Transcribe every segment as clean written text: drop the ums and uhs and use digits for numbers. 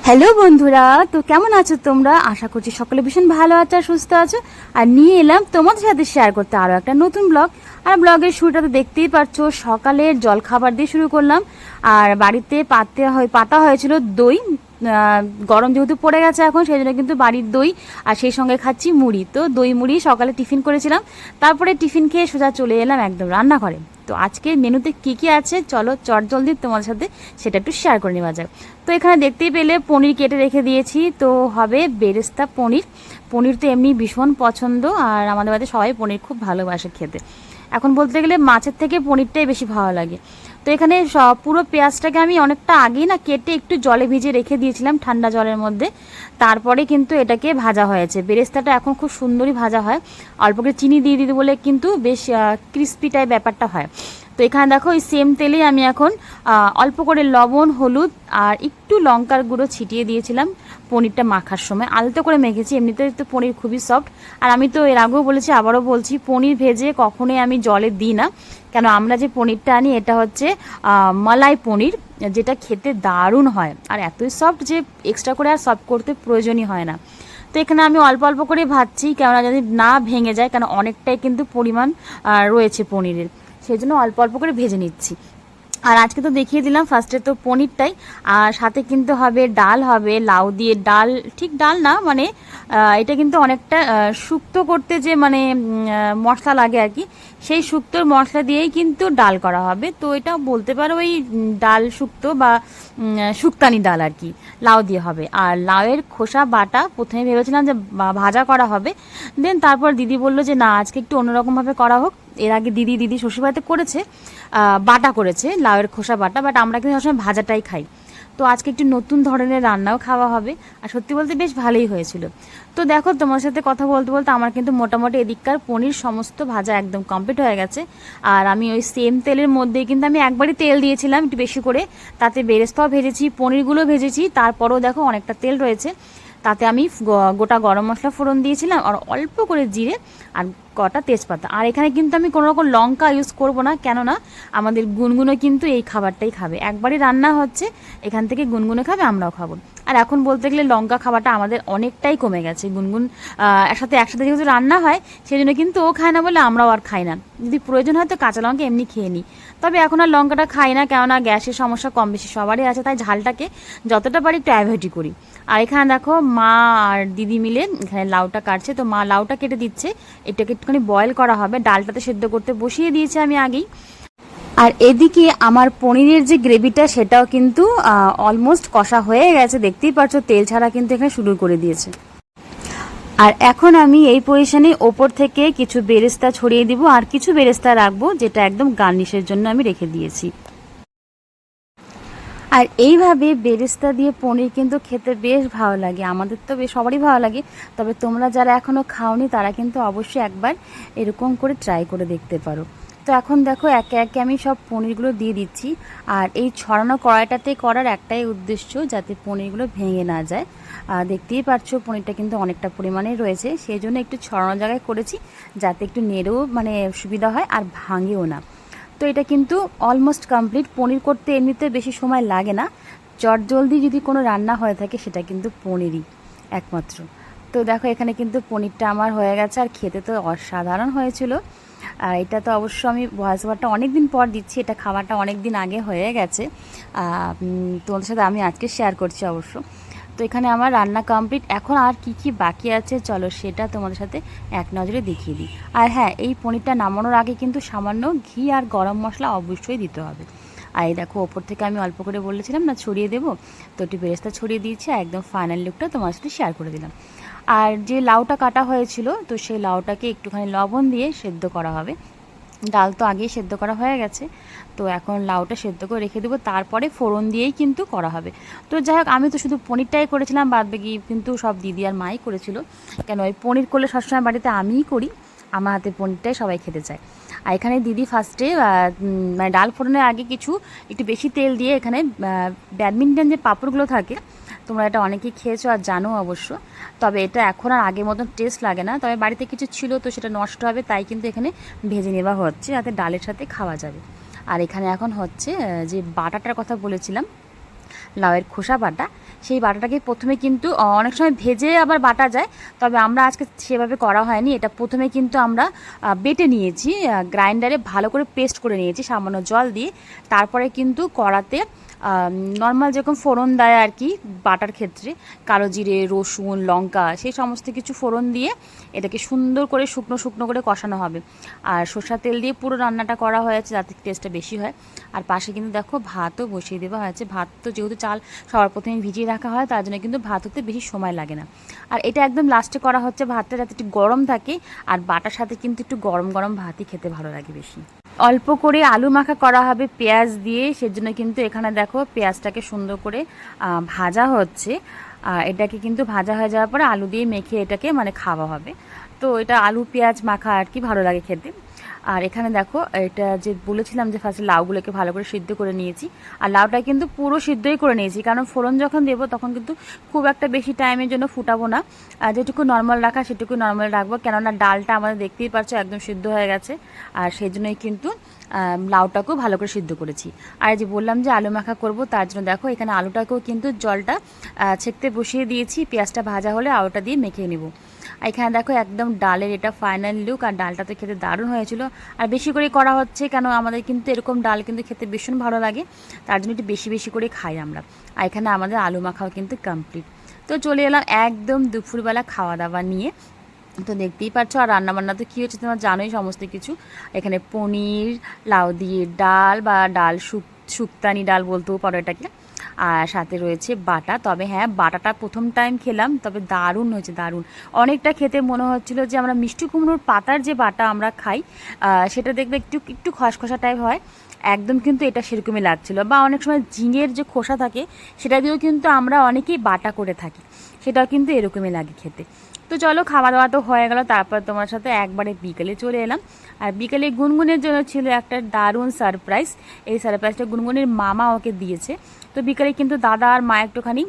Hello বন্ধুরা, তো কেমন আছো তোমরা? আশা করছি সকলে ভীষণ ভালো আছো আর সুস্থ আছো। আর নিয়ে এলাম তোমাদের সাথে শেয়ার করতে আরও একটা নতুন ব্লগ। আর ব্লগের শুরুটা তো দেখতেই পাচ্ছ, সকালের জলখাবার দিয়ে শুরু করলাম। আর বাড়িতে পাতা হয়েছিল দই। গরম যেহেতু পড়ে গেছে এখন, সেই জন্য কিন্তু বাড়ির দই আর সেই সঙ্গে খাচ্ছি মুড়ি। তো দই মুড়ি সকালে টিফিন করেছিলাম, তারপরে টিফিন খেয়ে সোজা চলে এলাম একদম রান্নাঘরে। তো আজকের মেনুতে কি কি আছে চলো চটজলদি তোমাদের সাথে সেটা একটু শেয়ার করে নেওয়া যাক। তো এখানে দেখতেই পেলে পনির কেটে রেখে দিয়েছি, তো হবে বেরেস্তা পনির। পনির তো এমনি ভীষণ পছন্দ, আর আমাদের বাড়িতে সবাই পনির খুব ভালোবাসে খেতে। এখন বলতে গেলে মাছের থেকে পনিরটাই বেশি ভালো লাগে। তো এখানে পুরো পেঁয়াজটাকে আমি অনেকটা আগেই না কেটে একটু জলে ভিজে রেখে দিয়েছিলাম, ঠান্ডা জলের মধ্যে। তারপরে কিন্তু এটাকে ভাজা হয়েছে। বেরেস্তাটা এখন খুব সুন্দরই ভাজা হয়, অল্প করে চিনি দিয়ে দিতে বলে কিন্তু বেশ ক্রিস্পি টাইপ ব্যাপারটা হয়। তো এখানে দেখো ওই সেম তেলেই আমি এখন অল্প করে লবণ, হলুদ আর একটু লঙ্কার গুঁড়ো ছিটিয়ে দিয়েছিলাম পনিরটা মাখার সময়। আলতো করে মেখেছি, এমনিতে তো পনির খুবই সফট। আর আমি তো এর আগেও বলেছি, আবারও বলছি, পনির ভেজে কখনোই আমি জলে দিই না। কেন, আমরা যে পনিরটা আনি এটা হচ্ছে মালাই পনির, যেটা খেতে দারুণ হয় আর এতই সফট যে এক্সট্রা করে আর সফট করতে প্রয়োজনই হয় না। তো এখানে আমি অল্প অল্প করে ভাজছি, কেননা যদি না ভেঙে যায়, কেন অনেকটাই কিন্তু পরিমাণ রয়েছে পনিরের, সেই জন্য অল্প অল্প করে ভেজে নিচ্ছি। আর আজকে তো দেখিয়ে দিলাম ফার্স্টে তো পনিরটাই, আর সাথে কিন্তু হবে ডাল, হবে লাউ দিয়ে ডাল। ঠিক ডাল না, মানে এটা কিন্তু অনেকটা শুক্তো করতে যে মানে মশলা লাগে আর কি, সেই শুক্তোর মশলা দিয়েই কিন্তু ডাল করা হবে। তো এটা বলতে পারো ওই ডাল শুক্তো বা শুক্তানি ডাল আর কি, লাউ দিয়ে হবে। আর লাউয়ের খোসা বাটা প্রথমে ভেবেছিলাম যে ভাজা করা হবে, দেন তারপর দিদি বললো যে না, আজকে একটু অন্যরকমভাবে করা হোক। এর আগে দিদি শ্বশুরবাড়িতে করেছে, বাটা করেছে লাউয়ের খোসা বাটা, বাট আমরা কিন্তু সবসময় ভাজাটাই খাই। তো আজকে একটু নতুন ধরনের রান্নাও খাওয়া হবে, আর সত্যি বলতে বেশ ভালোই হয়েছিল। তো দেখো, তোমার সাথে কথা বলতে বলতে আমার কিন্তু মোটামুটি এদিককার পনির সমস্ত ভাজা একদম কমপ্লিট হয়ে গেছে। আর আমি ওই সেম তেলের মধ্যেই কিন্তু আমি একবারই তেল দিয়েছিলাম একটু বেশি করে, তাতে বেরেস্তাও ভেজেছি, পনিরগুলো ভেজেছি, তারপরেও দেখো অনেকটা তেল রয়েছে। তাতে আমি গোটা গরম মশলা ফোড়ন দিয়েছিলাম, আর অল্প করে জিরে আর কটা তেজপাতা। আর এখানে কিন্তু আমি কোনো রকম লঙ্কা ইউজ করব না, কেননা আমাদের গুনগুনো কিন্তু এই খাবারটাই খাবে। একবারই রান্না হচ্ছে, এখান থেকে গুনগুনো খাবে, আমরাও খাবো। আর এখন বলতে গেলে লঙ্কা খাওয়াটা আমাদের অনেকটাই কমে গেছে। গুনগুন একসাথে যেহেতু রান্না হয়, সেই জন্য কিন্তু ও খায় না বলে আমরাও আর খাই না। যদি প্রয়োজন হয় তো কাঁচা লঙ্কা এমনি খেয়ে নিই, তবে এখন আর লঙ্কাটা খাই না, কেননা গ্যাসের সমস্যা কম বেশি সবারই আছে, তাই ঝালটাকে যতটা পারি একটু অ্যাভয়েডই করি। আর এখানে দেখো মা আর দিদি মিলে এখানে লাউটা কাটছে, তো মা লাউটা কেটে দিচ্ছে, এটাকে একটুখানি বয়েল করা হবে। ডালটাতে সেদ্ধ করতে বসিয়ে দিয়েছি আমি আগেই। আর এদিকে আমার পনিরের যে গ্রেভিটা সেটাও কিন্তু অলমোস্ট কষা হয়ে গেছে, দেখতেই পাচ্ছ তেল ছাড়া কিন্তু এখানে শুরু করে দিয়েছে। আর এখন আমি এই পজিশনে ওপর থেকে কিছু বেরেস্তা ছড়িয়ে দিব, আর কিছু বেরেস্তা রাখবো যেটা একদম গার্নিশের জন্য আমি রেখে দিয়েছি। আর এইভাবে বেরেস্তা দিয়ে পনির কিন্তু খেতে বেশ ভালো লাগে, আমাদের তো বেশ সবারই ভালো লাগে। তবে তোমরা যারা এখনও খাওনি তারা কিন্তু অবশ্যই একবার এরকম করে ট্রাই করে দেখতে পারো। তো এখন দেখো একে একে আমি সব পনিরগুলো দিয়ে দিচ্ছি। আর এই ছড়ানো কড়াইটাতে করার একটাই উদ্দেশ্য, যাতে পনিরগুলো ভেঙে না যায়। দেখতেই পাচ্ছো পনিরটা কিন্তু অনেকটা পরিমাণে রয়েছে, সেই জন্য একটু ছড়ানো জায়গায় করেছি, যাতে একটু নেড়েও মানে সুবিধা হয় আর ভাঙেও না। তো এটা কিন্তু অলমোস্ট কমপ্লিট। পনির করতে এমনিতে বেশি সময় লাগে না, চটজলদি যদি কোনো রান্না হয়ে থাকে সেটা কিন্তু পনিরই একমাত্র। তো দেখো এখানে কিন্তু পনিরটা আমার হয়ে গেছে, আর খেতে তো অসাধারণ হয়েছিল। আর এটা তো অবশ্য আমি ভয়েস ওভারটা অনেক দিন পর দিচ্ছি, এটা খাবারটা অনেক দিন আগে হয়ে গেছে, তোমাদের সাথে আমি আজকে শেয়ার করছি অবশ্য। তো এখানে আমার রান্না কমপ্লিট, এখন আর কি কি বাকি আছে চলো সেটা তোমাদের সাথে এক নজরে দেখিয়ে দিই। আর হ্যাঁ, এই পনিরটা নামানোর আগে কিন্তু সামান্য ঘি আর গরম মশলা অবশ্যই দিতে হবে। আর এই দেখো ওপর থেকে আমি অল্প করে বলেছিলাম না ছড়িয়ে দেবো, তো একটু বেরেস্তা ছড়িয়ে দিয়েছি, আর একদম ফাইনাল লুকটা তোমার সাথে শেয়ার করে দিলাম। আর যে লাউটা কাটা হয়েছিল, তো সেই লাউটাকে একটুখানি লবণ দিয়ে সেদ্ধ করা হবে। ডাল তো আগেই সেদ্ধ করা হয়ে গেছে, তো এখন লাউটা সেদ্ধ করে রেখে দেবো, তারপরে ফোড়ন দিয়েই কিন্তু করা হবে। তো যাই হোক, আমি তো শুধু পনিরটাই করেছিলাম, বাদ বাকি কিন্তু সব দিদি আর মাই করেছিল। কেন, ওই পনির করলে সবসময় বাড়িতে আমিই করি, আমার হাতে পনিরটাই সবাই খেতে চায়। আর এখানে দিদি ফার্স্টে মানে ডাল ফোড়নের আগে একটু বেশি তেল দিয়ে এখানে ব্যাডমিন্টন যে পাঁপড়গুলো থাকে, তোমরা এটা অনেকেই খেয়েছো আর জানো অবশ্য, তবে এটা এখন আর আগের মতন টেস্ট লাগে না। তবে বাড়িতে কিছু ছিল তো সেটা নষ্ট হবে, তাই কিন্তু এখানে ভেজে নেওয়া হচ্ছে যাতে ডালের সাথে খাওয়া যাবে। আর এখানে এখন হচ্ছে যে বাটাটার কথা বলেছিলাম, লাউয়ের খোসা বাটা, সেই বাটাটাকে প্রথমে কিন্তু অনেক সময় ভেজে আবার বাটা যায়, তবে আমরা আজকে সেভাবে করা হয়নি। এটা প্রথমে কিন্তু আমরা বেটে নিয়েছি, গ্রাইন্ডারে ভালো করে পেস্ট করে নিয়েছি সামান্য জল দিয়ে। তারপরে কিন্তু কড়াতে নর্মাল যেরকম ফোড়ন দেয় আর কি বাটার ক্ষেত্রে, কালো জিরে, রসুন, লঙ্কা, সেই সমস্ত কিছু ফোড়ন দিয়ে এটাকে সুন্দর করে শুকনো শুকনো করে কষানো হবে। আর সরষের তেল দিয়ে পুরো রান্নাটা করা হয়েছে যাতে টেস্টটা বেশি হয়। আর পাশে কিন্তু দেখো ভাতও বসিয়ে দেওয়া হয়েছে। ভাত তো যেহেতু চাল সবার প্রথমে ভিজিয়ে রাখা হয়, তার জন্য কিন্তু ভাত হতে বেশি সময় লাগে না। আর এটা একদম লাস্টে করা হচ্ছে ভাতটা যাতে একটু গরম থাকে, আর বাটার সাথে কিন্তু একটু গরম গরম ভাতই খেতে ভালো লাগে বেশি। অল্প করে আলু মাখা করা হবে পেঁয়াজ দিয়ে, সেজন্য কিন্তু এখানে দেখো পেঁয়াজটাকে সুন্দর করে ভাজা হচ্ছে। এটাকে কিন্তু ভাজা হয়ে যাওয়ার পরে আলু দিয়ে মেখে এটাকে মানে খাওয়া হবে। তো এটা আলু পেঁয়াজ মাখা আর কি ভালো লাগে খেতে। আর এখানে দেখো এটা যে বলেছিলাম যে ফার্স্টে লাউগুলোকে ভালো করে সিদ্ধ করে নিয়েছি, আর লাউটা কিন্তু পুরো সিদ্ধই করে নিয়েছি, কারণ ফোড়ন যখন দেবো তখন কিন্তু খুব একটা বেশি টাইমের জন্য ফুটাবো না, যেটুকু নর্মাল রাখা সেটুকু নর্মাল রাখবো, কেননা ডালটা আমাদের দেখতেই পাচ্ছ একদম সিদ্ধ হয়ে গেছে। আর সেই জন্যই কিন্তু লাউটাকেও ভালো করে সিদ্ধ করেছি। আর যে বললাম যে আলু মাখা করব, তার জন্য দেখো এখানে আলুটাকেও কিন্তু জলটা ছেঁকতে বসিয়ে দিয়েছি, পেঁয়াজটা ভাজা হলে আলুটা দিয়ে মেখে নেব। এখানে দেখো একদম ডালের এটা ফাইনাল লুক, আর ডালটা তো খেতে দারুণ হয়েছিল। আর বেশি করে করা হচ্ছে কেন, আমাদের কিন্তু এরকম ডাল কিন্তু খেতে ভীষণ ভালো লাগে, তার জন্য একটু বেশি বেশি করে খাই আমরা। আর এখানে আমাদের আলু মাখাও কিন্তু কমপ্লিট। তো চলে এলাম একদম দুপুরবেলা খাওয়া দাওয়া নিয়ে। তো দেখতেই পাচ্ছ, আর রান্নাবান্না তো কী হচ্ছে তোমরা জানোই সমস্ত কিছু। এখানে পনির, লাউ দিয়ে ডাল বা ডাল শুক্তানি ডাল বলতেও পারো এটাকে, আর সাথে রয়েছে বাটা। তবে হ্যাঁ, বাটাটা প্রথম টাইম খেলাম, তবে দারুণ হয়েছে, দারুণ। অনেকটা খেতে মনে হচ্ছিলো যে আমরা মিষ্টি কুমড়োর পাতার যে বাটা আমরা খাই সেটা দেখবে একটু একটু খসখসা টাইপ হয়, একদম কিন্তু এটা সেরকমই লাগছিলো। বা অনেক সময় ঝিঙের যে খোসা থাকে সেটা দিয়েও কিন্তু আমরা অনেকেই বাটা করে থাকি, সেটাও কিন্তু এরকমই লাগে খেতে। তো চলো খাওয়া দাওয়া তো হয়ে গেল, তারপর তোমার সাথে একবারে বিকেলে চলে এলাম। আর বিকেলে গুনগুনের জন্য ছিল একটা দারুণ সারপ্রাইজ। এই সারপ্রাইজটা গুনগুনের মামা ওকে দিয়েছে। তো বিকেলে কিন্তু দাদা আর মা একটুখানি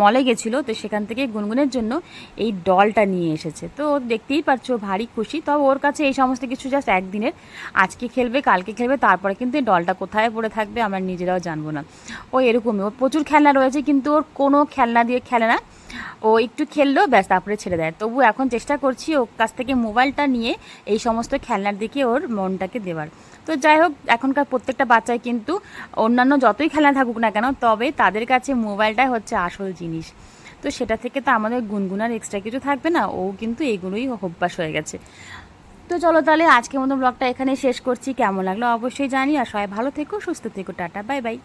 মলে গেছিলো, তো সেখান থেকে গুনগুনের জন্য এই ডলটা নিয়ে এসেছে। তো দেখতেই পাচ্ছ ভারী খুশি, তবে ওর কাছে এই সমস্ত কিছু জাস্ট একদিনের, আজকে খেলবে কালকে খেলবে, তারপরে কিন্তু এই ডলটা কোথায় পড়ে থাকবে আমরা নিজেরাও জানবো না। ও এরকমই, ওর প্রচুর খেলনা রয়েছে কিন্তু ওর কোনো খেলনা দিয়ে খেলে না, ও একটু খেললেও ব্যাস তারপরে ছেড়ে দেয়। তবু এখন চেষ্টা করছি ওর কাছ থেকে মোবাইলটা নিয়ে এই সমস্ত খেলনার দিকে ওর মনটাকে দেওয়ার। তো যাই হোক, এখনকার প্রত্যেকটা বাচ্চাই কিন্তু অন্যান্য যতই খেলনা থাকুক না কেন, তবে তাদের কাছে মোবাইলটাই হচ্ছে আসল জিনিস। তো সেটা থেকে তো আমাদের গুনগুনার এক্সট্রা কিছু থাকবে না, ও কিন্তু এগুলোই অভ্যাস হয়ে গেছে। তো চলো তাহলে আজকের মতো ব্লগটা এখানে শেষ করছি। কেমন লাগলো অবশ্যই জানি, আর সবাই ভালো থেকো, সুস্থ থেকো, টাটা, বাই বাই।